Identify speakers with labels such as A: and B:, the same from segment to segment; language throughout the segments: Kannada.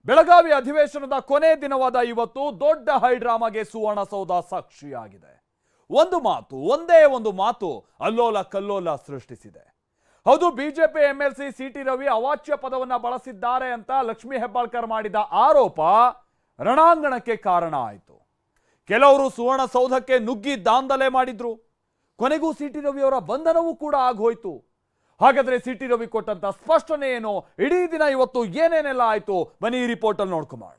A: ಬೆಳಗಾವಿ ಅಧಿವೇಶನದ ಕೊನೆ ದಿನವಾದ ಇವತ್ತು ದೊಡ್ಡ ಹೈಡ್ರಾಮಾಗೆ ಸುವರ್ಣಸೌಧ ಸಾಕ್ಷಿಯಾಗಿದೆ. ಒಂದೇ ಒಂದು ಮಾತು ಅಲ್ಲೋಲ ಕಲ್ಲೋಲ ಸೃಷ್ಟಿಸಿದೆ. ಹೌದು, ಬಿಜೆಪಿ ಎಂಎಲ್ಸಿ ಸಿಟಿ ರವಿ ಅವಾಚ್ಯ ಪದವನ್ನ ಬಳಸಿದ್ದಾರೆ ಅಂತ ಲಕ್ಷ್ಮೀ ಹೆಬ್ಬಾಳ್ಕರ್ ಮಾಡಿದ ಆರೋಪ ರಣಾಂಗಣಕ್ಕೆ ಕಾರಣ ಆಯಿತು. ಕೆಲವರು ಸುವರ್ಣಸೌಧಕ್ಕೆ ನುಗ್ಗಿ ದಾಂಧಲೆ ಮಾಡಿದ್ರು. ಕೊನೆಗೂ ಸಿಟಿ ರವಿ ಅವರ ಬಂಧನವೂ ಕೂಡ ಆಗೋಯ್ತು. ಹಾಗಾದ್ರೆ ಸಿಟಿ ರವಿ ಕೊಟ್ಟಂತ ಸ್ಪಷ್ಟನೆ ಏನು, ಇಡೀ ದಿನ ಇವತ್ತು ಏನೇನೆಲ್ಲ ಆಯ್ತು, ಬನ್ನಿ ಈ ರಿಪೋರ್ಟ್ ಅಲ್ಲಿ ನೋಡ್ಕೊಂಬೋಣ.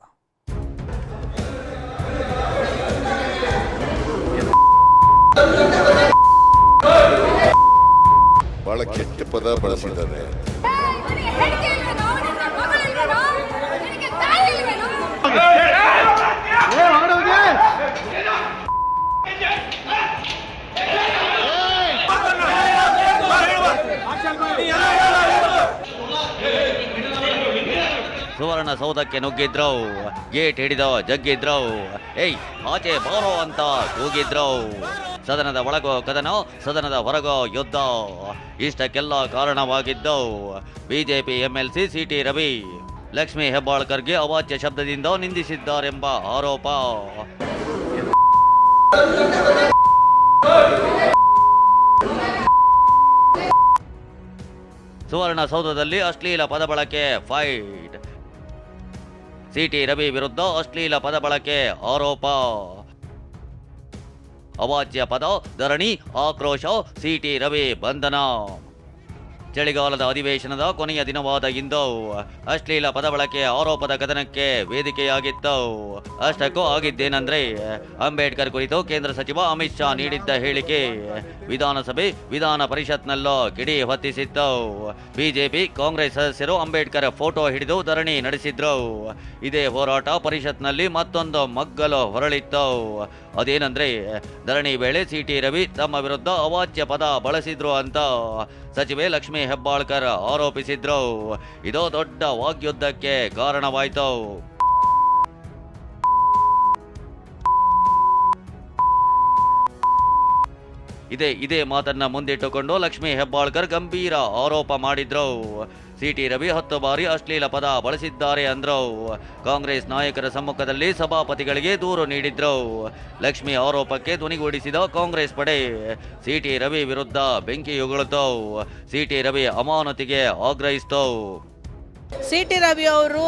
B: ಬಹಳ ಕೆಟ್ಟ ಪದ ಬಳಸಿದ್ದಾರೆ.
C: ಸುವರ್ಣಸೌಧಕ್ಕೆ ನುಗ್ಗಿದ್ರು, ಗೇಟ್ ಹಿಡಿದು ಜಗ್ಗಿದ್ರು, ಏಯ್ ಆಚೆ ಬಾರೋ ಅಂತ ಕೂಗಿದ್ರು. ಸದನದ ಒಳಗೋ ಕದನ, ಸದನದ ಹೊರಗೋ ಯುದ್ಧ. ಇಷ್ಟಕ್ಕೆಲ್ಲ ಕಾರಣವಾಗಿದ್ದು BJP MLC C T Ravi Lakshmi ಹೆಬ್ಬಾಳ್ಕರ್ಗೆ ಅವಾಚ್ಯ ಶಬ್ದದಿಂದ ನಿಂದಿಸಿದ್ದಾರೆಂಬ ಆರೋಪ. ಸುವರ್ಣಸೌಧದಲ್ಲಿ ಅಶ್ಲೀಲ ಪದ ಬಳಕೆ ಫೈಟ್. ಸಿಟಿ ರವಿ ವಿರುದ್ಧ ಅಶ್ಲೀಲ ಪದ ಬಳಕೆ ಆರೋಪ. ಅವಾಚ್ಯ ಪದ ಧರಣಿ, ಆಕ್ರೋಶ, ಸಿಟಿ ರವಿ ಬಂಧನ. ಚಳಿಗಾಲದ ಅಧಿವೇಶನದ ಕೊನೆಯ ದಿನವಾದ ಇಂದು ಅಶ್ಲೀಲ ಪದ ಬಳಕೆ ಆರೋಪದ ಕದನಕ್ಕೆ ವೇದಿಕೆಯಾಗಿತ್ತು. ಅಷ್ಟಕ್ಕೂ ಆಗಿದ್ದೇನೆಂದ್ರೆ, ಅಂಬೇಡ್ಕರ್ ಕುರಿತು ಕೇಂದ್ರ ಸಚಿವ ಅಮಿತ್ ಶಾ ನೀಡಿದ್ದ ಹೇಳಿಕೆ ವಿಧಾನಸಭೆ ವಿಧಾನ ಪರಿಷತ್ನಲ್ಲೂ ಕಿಡಿ ಹೊತ್ತಿಸಿತ್ತು. ಬಿಜೆಪಿ ಕಾಂಗ್ರೆಸ್ ಸದಸ್ಯರು ಅಂಬೇಡ್ಕರ್ ಫೋಟೋ ಹಿಡಿದು ಧರಣಿ ನಡೆಸಿದ್ರು. ಇದೇ ಹೋರಾಟ ಪರಿಷತ್ನಲ್ಲಿ ಮತ್ತೊಂದು ಮಗ್ಗಲು ಹೊರಳಿತ್ತು. ಅದೇನೆಂದ್ರೆ, ಧರಣಿ ವೇಳೆ ಸಿಟಿ ರವಿ ತಮ್ಮ ವಿರುದ್ಧ ಅವಾಚ್ಯ ಪದ ಬಳಸಿದ್ರು ಅಂತ ಸಚಿವೆ ಲಕ್ಷ್ಮೀ ಹೆಬ್ಬಾಳ್ಕರ್ ಆರೋಪಿಸಿದ್ರು. ಇದು ದೊಡ್ಡ ವಾಗ್ಯುದ್ಧಕ್ಕೆ ಕಾರಣವಾಯಿತು. ಇದೇ ಮಾತನ್ನ ಮುಂದಿಟ್ಟುಕೊಂಡು ಲಕ್ಷ್ಮೀ ಹೆಬ್ಬಾಳ್ಕರ್ ಗಂಭೀರ ಆರೋಪ ಮಾಡಿದ್ರು. ಸಿಟಿ ರವಿ 10 ಬಾರಿ ಅಶ್ಲೀಲ ಪದ ಬಳಸಿದ್ದಾರೆ ಅಂದ್ರು. ಕಾಂಗ್ರೆಸ್ ನಾಯಕರ ಸಮ್ಮುಖದಲ್ಲಿ ಸಭಾಪತಿಗಳಿಗೆ ದೂರು ನೀಡಿದ್ರು. ಲಕ್ಷ್ಮಿ ಆರೋಪಕ್ಕೆ ಧ್ವನಿಗೂಡಿಸಿದ ಕಾಂಗ್ರೆಸ್ ಪಡೆ ಸಿಟಿ ರವಿ ವಿರುದ್ಧ ಬೆಂಕಿ ಉಗುಳಿತು. ಸಿಟಿ ರವಿ ಅಮಾನತಿಗೆ ಆಗ್ರಹಿಸಿತು.
D: ಸಿಟಿ ರವಿ ಅವರು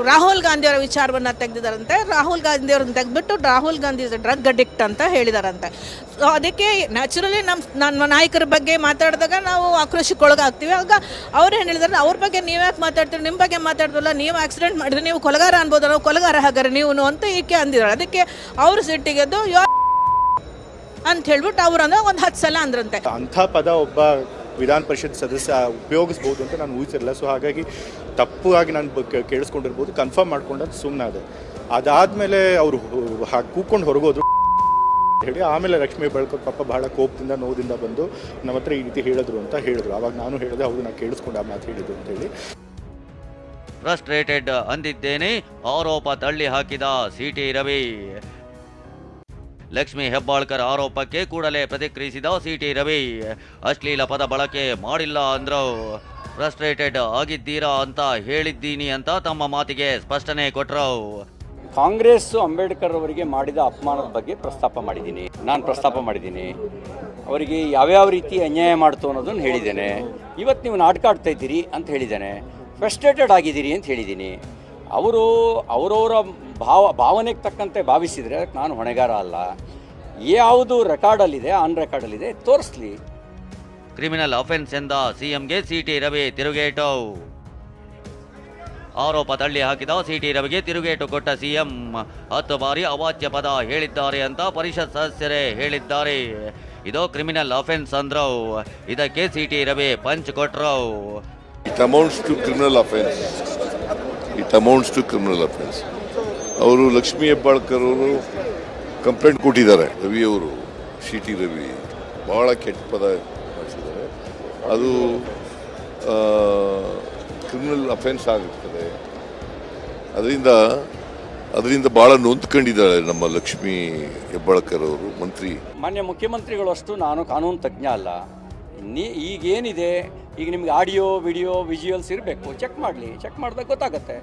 D: ರಾಹುಲ್ ಗಾಂಧಿ ಅವರ ವಿಚಾರವನ್ನು ತೆಗೆದಿದ್ದಾರಂತೆ. ರಾಹುಲ್ ಗಾಂಧಿ ಅವರನ್ನು ತೆಗೆದ್ಬಿಟ್ಟು Rahul Gandhi is drug addict ಅಂತ ಹೇಳಿದಾರಂತೆ. ಸೊ ಅದಕ್ಕೆ ನ್ಯಾಚುರಲಿ ನಮ್ಮ ನಾಯಕರ ಬಗ್ಗೆ ಮಾತಾಡಿದಾಗ ನಾವು ಆಕ್ರೋಶಕ್ಕೊಳಗಾಗ್ತೀವಿ. ಆಗ ಅವ್ರು ಏನು ಹೇಳಿದಾರೆ, ಅವ್ರ ಬಗ್ಗೆ ನೀವು ಯಾಕೆ ಮಾತಾಡ್ತೀರಿ, ನಿಮ್ಮ ಬಗ್ಗೆ ಮಾತಾಡ್ದಲ್ಲ, ನೀವು ಆಕ್ಸಿಡೆಂಟ್ ಮಾಡಿದ್ರೆ ನೀವು ಕೊಲೆಗಾರ ಅನ್ಬೋದಲ್ಲ, ಕೊಲೆಗಾರ ಹಾಗಾರೆ ನೀವು ಅಂತ ಈಕೆ ಅಂದಿದ್ದಾರೆ. ಅದಕ್ಕೆ ಅವರು ಸಿಟ್ಟಿಗೆದ್ದು ಅಂತ ಹೇಳ್ಬಿಟ್ಟು ಅವ್ರನ್ನ ಒಂದು 10 ಸಲ ಅಂದ್ರಂತೆ.
E: ಅಂಥ ಪದ ಒಬ್ಬ ವಿಧಾನ ಪರಿಷತ್ ಸದಸ್ಯ ಉಪಯೋಗಿಸ್ಬೋದು ಅಂತ ನಾನು ಊಹಿಸಿರಲಿಲ್ಲ. ಸೊ ಹಾಗಾಗಿ ತಪ್ಪಾಗಿ ನಾನು ಕೇಳಿಸ್ಕೊಂಡಿರ್ಬೋದು, ಕನ್ಫರ್ಮ್ ಮಾಡ್ಕೊಂಡು ಸುಮ್ಮನಾದೆ. ಅದಾದಮೇಲೆ ಅವರು ಕೂತ್ಕೊಂಡು ಹೊರಗೋದ್ರು ಹೇಳಿ. ಆಮೇಲೆ ಲಕ್ಷ್ಮೀ ಹೆಬ್ಬಾಳ್ಕರ್ ಪಾಪ ಬಹಳ ಕೋಪದಿಂದ ನೋದಿಂದ ಬಂದು ನಮ್ಮ ಹತ್ರ ಈ ರೀತಿ ಹೇಳಿದ್ರು ಅಂತ ಹೇಳಿದ್ರು. ಆವಾಗ ನಾನು ಹೇಳಿದೆ, ಹೌದು ನಾನು ಕೇಳಿಸ್ಕೊಂಡು ಆ ಮಾತು ಹೇಳಿದ್ರು ಅಂತ ಹೇಳಿ.
C: ಫ್ರಸ್ಟ್ರೇಟೆಡ್ ಅಂದಿದ್ದೇನೆ ಆರೋಪ ತಳ್ಳಿ ಹಾಕಿದ ಸಿಟಿ ರವಿ. ಲಕ್ಷ್ಮೀ ಹೆಬ್ಬಾಳ್ಕರ್ ಆರೋಪಕ್ಕೆ ಕೂಡಲೇ ಪ್ರತಿಕ್ರಿಯಿಸಿದ ಸಿಟಿ ರವಿ ಅಶ್ಲೀಲ ಪದ ಬಳಕೆ ಮಾಡಿಲ್ಲ ಅಂದ್ರು. ಫ್ರಸ್ಟ್ರೇಟೆಡ್ ಆಗಿದ್ದೀರಾ ಅಂತ ಹೇಳಿದ್ದೀನಿ ಅಂತ ತಮ್ಮ ಮಾತಿಗೆ ಸ್ಪಷ್ಟನೆ ಕೊಟ್ಟರು.
F: ಕಾಂಗ್ರೆಸ್ ಅಂಬೇಡ್ಕರ್ ಅವರಿಗೆ ಮಾಡಿದ ಅಪಮಾನದ ಬಗ್ಗೆ ನಾನು ಪ್ರಸ್ತಾಪ ಮಾಡಿದ್ದೀನಿ. ಅವರಿಗೆ ಯಾವ್ಯಾವ ರೀತಿ ಅನ್ಯಾಯ ಮಾಡ್ತು ಅನ್ನೋದನ್ನು ಹೇಳಿದ್ದೇನೆ. ಇವತ್ತು ನೀವು ನಾಟಕ ಆಡ್ತಾ ಇದ್ದೀರಿ ಅಂತ ಹೇಳಿದ್ದೇನೆ. ಫ್ರಸ್ಟ್ರೇಟೆಡ್ ಆಗಿದ್ದೀರಿ ಅಂತ ಹೇಳಿದ್ದೀನಿ. ಅವರವರ ಭಾವನೆಗೆ ತಕ್ಕಂತೆ ಭಾವಿಸಿದರೆ ಅದಕ್ಕೆ ನಾನು ಹೊಣೆಗಾರ ಅಲ್ಲ. ಯಾವುದು ರೆಕಾರ್ಡಲ್ಲಿದೆ, ಆನ್ ರೆಕಾರ್ಡಲ್ಲಿದೆ, ತೋರಿಸ್ಲಿ.
C: ಕ್ರಿಮಿನಲ್ ಅಫೆನ್ಸ್ ಎಂದ ಸಿಎಂಗೆ ಸಿಟಿ ರವಿ ತಿರುಗೇಟು. ಆರೋಪ ತಳ್ಳಿ ಹಾಕಿದ ಸಿಟಿ ರವಿಗೆ ತಿರುಗೇಟು ಕೊಟ್ಟ ಸಿಎಂ 10 ಬಾರಿ ಅವಾಚ್ಯ ಪದ ಹೇಳಿದ್ದಾರೆ ಅಂತ ಪರಿಷತ್ ಸದಸ್ಯರೇ ಹೇಳಿದ್ದಾರೆ. ಇದು ಕ್ರಿಮಿನಲ್ ಅಫೆನ್ಸ್ ಅಂದ್ರು. ಇದಕ್ಕೆ ಸಿಟಿ ರವಿ ಪಂಚ್ ಕೊಟ್ರು.
B: It amounts to criminal offense. ಅವರು ಲಕ್ಷ್ಮೀ ಹೆಬ್ಬಾಳ್ಕರ್ ಅವರು ಕಂಪ್ಲೇಂಟ್ ಕೊಟ್ಟಿದ್ದಾರೆ. ರವಿ ಅವರು, ಸಿಟಿ ರವಿ ಬಹಳ ಕೆಟ್ಟ ಪದ ಮಾಡಿಸಿದ್ದಾರೆ. ಅದು ಕ್ರಿಮಿನಲ್ ಅಫೆನ್ಸ್ ಆಗಿರ್ತದೆ. ಅದರಿಂದ ಭಾಳ ನೊಂದ್ಕೊಂಡಿದ್ದಾಳೆ ನಮ್ಮ ಲಕ್ಷ್ಮೀ ಹೆಬ್ಬಾಳ್ಕರ್ ಅವರು, ಮಂತ್ರಿ.
F: ಮಾನ್ಯ ಮುಖ್ಯಮಂತ್ರಿಗಳಷ್ಟು ನಾನು ಕಾನೂನು ತಜ್ಞ ಅಲ್ಲ. ಈಗೇನಿದೆ, ಈಗ ನಿಮ್ಗೆ ಆಡಿಯೋ ವಿಡಿಯೋ ವಿಜುವಲ್ಸ್ ಇರಬೇಕು, ಚೆಕ್ ಮಾಡಿದಾಗ ಗೊತ್ತಾಗುತ್ತೆ.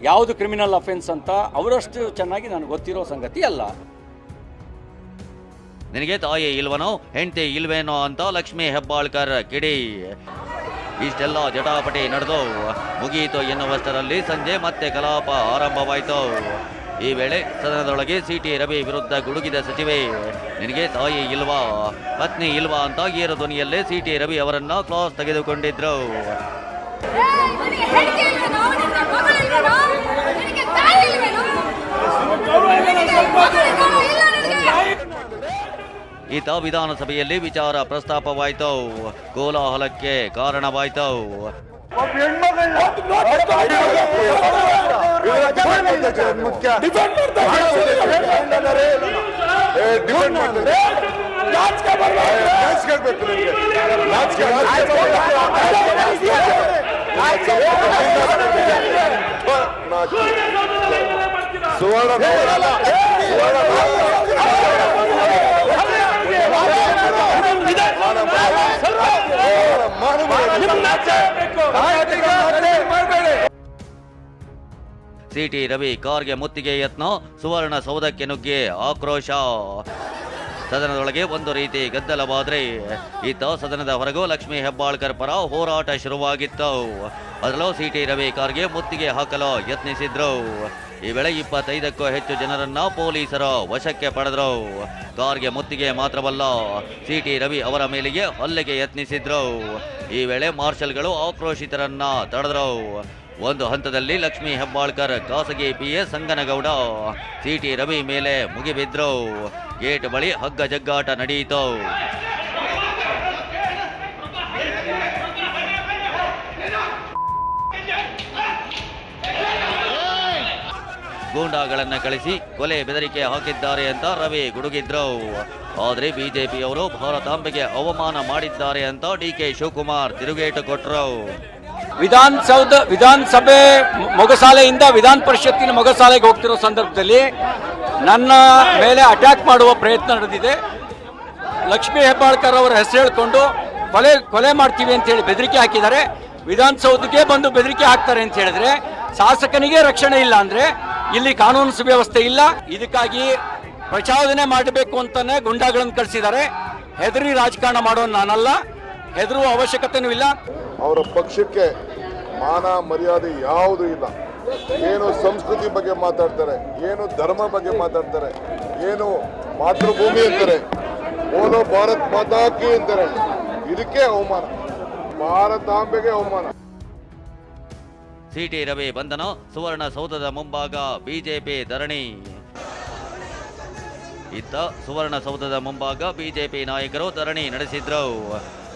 F: ಯಾವುದು ಕ್ರಿಮಿನಲ್ ಅಫೆನ್ಸ್ ಅಂತ ಅವರಷ್ಟು ಚೆನ್ನಾಗಿ ನನಗೆ ಗೊತ್ತಿರೋ ಸಂಗತಿ ಅಲ್ಲ.
C: ನಿನಗೆ ತಾಯಿ ಇಲ್ವನೋ ಹೆಂಡತಿ ಇಲ್ವೇನೋ ಅಂತ ಲಕ್ಷ್ಮೀ ಹೆಬ್ಬಾಳ್ಕರ್ ಕಿಡಿ. ಇಷ್ಟೆಲ್ಲ ಜಟಾಪಟಿ ನಡೆದು ಮುಗಿಯಿತು ಎನ್ನುವಷ್ಟರಲ್ಲಿ ಸಂಜೆ ಮತ್ತೆ ಕಲಾಪ ಆರಂಭವಾಯಿತು. ಈ ವೇಳೆ ಸದನದೊಳಗೆ ಸಿಟಿ ರವಿ ವಿರುದ್ಧ ಗುಡುಗಿದ ಸಚಿವೆ, ನಿನಗೆ ತಾಯಿ ಇಲ್ವಾ ಪತ್ನಿ ಇಲ್ವಾ ಅಂತ ಏರು ಧ್ವನಿಯಲ್ಲೇ ಸಿಟಿ ರವಿ ಅವರನ್ನ ಕ್ಲಾಸ್ ತೆಗೆದುಕೊಂಡಿದ್ರು. ಈತ ವಿಧಾನಸಭೆಯಲ್ಲಿ ವಿಚಾರ ಪ್ರಸ್ತಾಪವಾಯಿತು, ಕೋಲಾಹಲಕ್ಕೆ ಕಾರಣವಾಯಿತು. ಸಿಟಿ ರವಿ ಕಾರ್ಗೆ ಮುತ್ತಿಗೆ ಯತ್ನ, ಸುವರ್ಣ ಸೌಧಕ್ಕೆ ನುಗ್ಗಿ ಆಕ್ರೋಶ. ಸದನದೊಳಗೆ ಒಂದು ರೀತಿ ಗದ್ದಲವಾದ್ರೆ ಈತ ಸದನದ ಹೊರಗೂ ಲಕ್ಷ್ಮೀ ಹೆಬ್ಬಾಳ್ಕರ್ ಪರ ಹೋರಾಟ ಶುರುವಾಗಿತ್ತು. ಅದರಲ್ಲೂ ಸಿಟಿ ರವಿ ಕಾರ್ಗೆ ಮುತ್ತಿಗೆ ಹಾಕಲು ಯತ್ನಿಸಿದ್ರು. ಈ ವೇಳೆ 25ಕ್ಕೂ ಹೆಚ್ಚು ಜನರನ್ನ ಪೊಲೀಸರು ವಶಕ್ಕೆ ಪಡೆದ್ರು. ಕಾರ್ಗೆ ಮುತ್ತಿಗೆ ಮಾತ್ರವಲ್ಲ, ಸಿಟಿ ರವಿ ಅವರ ಮೇಲೆಗೆ ಹಲ್ಲೆಗೆ ಯತ್ನಿಸಿದ್ರು. ಈ ವೇಳೆ ಮಾರ್ಷಲ್ಗಳು ಆಕ್ರೋಶಿತರನ್ನ ತಡೆದ್ರು. ಒಂದು ಹಂತದಲ್ಲಿ ಲಕ್ಷ್ಮೀ ಹೆಬ್ಬಾಳ್ಕರ್ ಖಾಸಗಿ PS ಸಂಗನಗೌಡ ಸಿಟಿ ರವಿ ಮೇಲೆ ಮುಗಿಬಿದ್ರು. ಗೇಟ್ ಬಳಿ ಹಗ್ಗ ಜಗ್ಗಾಟ ನಡೆಯಿತು. ಗೂಂಡಾಗಳನ್ನ ಕಳಿಸಿ ಕೊಲೆ ಬೆದರಿಕೆ ಹಾಕಿದ್ದಾರೆ ಅಂತ ರವಿ ಗುಡುಗಿದ್ರು. ಆದ್ರೆ ಬಿಜೆಪಿಯವರು ಭಾರತಾಂಬೆಗೆ ಅವಮಾನ ಮಾಡಿದ್ದಾರೆ ಅಂತ DK ಶಿವಕುಮಾರ್ ತಿರುಗೇಟು ಕೊಟ್ರು.
F: ವಿಧಾನಸಭೆ ಮೊಗಸಾಲೆಯಿಂದ ವಿಧಾನ ಪರಿಷತ್ತಿನ ಮೊಗಸಾಲೆಗೆ ಹೋಗ್ತಿರೋ ಸಂದರ್ಭದಲ್ಲಿ ನನ್ನ ಮೇಲೆ ಅಟ್ಯಾಕ್ ಮಾಡುವ ಪ್ರಯತ್ನ ನಡೆದಿದೆ. ಲಕ್ಷ್ಮೀ ಹೆಬ್ಬಾಳ್ಕರ್ ಅವರ ಹೆಸರು ಹೇಳ್ಕೊಂಡು ಕೊಲೆ ಮಾಡ್ತೀವಿ ಅಂತ ಹೇಳಿ ಬೆದರಿಕೆ ಹಾಕಿದ್ದಾರೆ. ವಿಧಾನಸೌಧಕ್ಕೆ ಬಂದು ಬೆದರಿಕೆ ಹಾಕ್ತಾರೆ ಅಂತ ಹೇಳಿದ್ರೆ ಶಾಸಕನಿಗೆ ರಕ್ಷಣೆ ಇಲ್ಲ ಅಂದ್ರೆ ಇಲ್ಲಿ ಕಾನೂನು ಸುವ್ಯವಸ್ಥೆ ಇಲ್ಲ. ಇದಕ್ಕಾಗಿ ಪ್ರಚೋದನೆ ಮಾಡಬೇಕು ಅಂತಾನೆ ಗುಂಡಾಗಳನ್ನು ಕಳಿಸಿದ್ದಾರೆ. ಹೆದರಿ ರಾಜಕಾರಣ ಮಾಡೋನು ನಾನಲ್ಲ, ಹೆದರುವ ಅವಶ್ಯಕತೆನೂ ಇಲ್ಲ.
G: ಅವರ ಪಕ್ಷಕ್ಕೆ ಮಾನ ಮರ್ಯಾದೆ ಯಾವುದೂ ಇಲ್ಲ. ಏನು ಸಂಸ್ಕೃತಿ ಬಗ್ಗೆ ಮಾತಾಡ್ತಾರೆ, ಏನು ಧರ್ಮ ಬಗ್ಗೆ ಮಾತಾಡ್ತಾರೆ, ಏನು ಮಾತೃಭೂಮಿ ಅಂತಾರೆ, ಬೋಲೋ ಭಾರತ್ ಮಾತಾ ಕಿ ಅಂತಾರೆ. ಇದಕ್ಕೆ ಅವಮಾನ, ಭಾರತಾಂಬೆಗೆ ಅವಮಾನ.
C: ಸಿಟಿ ರವಿ ಬಂಧನ, ಸುವರ್ಣ ಸೌಧದ ಮುಂಭಾಗ ಬಿಜೆಪಿ ಧರಣಿ. ಇತ್ತ ಸುವರ್ಣ ಸೌಧದ ಮುಂಭಾಗ ಬಿಜೆಪಿ ನಾಯಕರು ಧರಣಿ ನಡೆಸಿದ್ರು.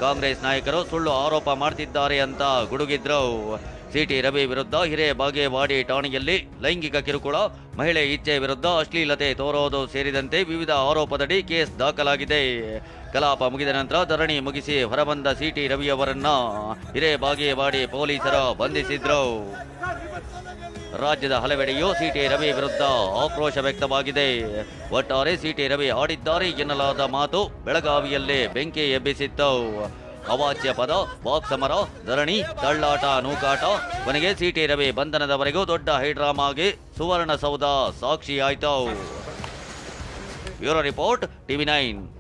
C: ಕಾಂಗ್ರೆಸ್ ನಾಯಕರು ಸುಳ್ಳು ಆರೋಪ ಮಾಡ್ತಿದ್ದಾರೆ ಅಂತ ಗುಡುಗಿದ್ರು. ಸಿಟಿ ರವಿ ವಿರುದ್ಧ ಹಿರೇಬಾಗೇವಾಡಿ ಠಾಣೆಯಲ್ಲಿ ಲೈಂಗಿಕ ಕಿರುಕುಳ, ಮಹಿಳೆ ಇಚ್ಛೆ ವಿರುದ್ಧ ಅಶ್ಲೀಲತೆ ತೋರೋದು ಸೇರಿದಂತೆ ವಿವಿಧ ಆರೋಪದಡಿ ಕೇಸ್ ದಾಖಲಾಗಿದೆ. ಕಲಾಪ ಮುಗಿದ ನಂತರ ಧರಣಿ ಮುಗಿಸಿ ಹೊರಬಂದ ಸಿಟಿ ರವಿಯವರನ್ನ ಹಿರೇಬಾಗೇವಾಡಿ ಪೊಲೀಸರು ಬಂಧಿಸಿದ್ರು. ರಾಜ್ಯದ ಹಲವೆಡೆಯೂ ಸಿಟಿ ರವಿ ವಿರುದ್ಧ ಆಕ್ರೋಶ ವ್ಯಕ್ತವಾಗಿದೆ. ಒಟ್ಟಾರೆ ಸಿಟಿ ರವಿ ಆಡಿದ್ದಾರೆ ಎನ್ನಲಾದ ಮಾತು ಬೆಳಗಾವಿಯಲ್ಲಿ ಬೆಂಕಿ ಎಬ್ಬಿಸಿತ್ತು. ಅವಾಚ್ಯ ಪದ, ವಾಕ್ಸಮರ, ಧರಣಿ, ತಳ್ಳಾಟ, ನೂಕಾಟ, ಕೊನೆಗೆ ಸಿಟಿ ರವಿ ಬಂಧನದವರೆಗೂ ದೊಡ್ಡ ಹೈಡ್ರಾಮಾಗೆ ಸುವರ್ಣಸೌಧ ಸಾಕ್ಷಿಯಾಯಿತು. Bureau report, TV9.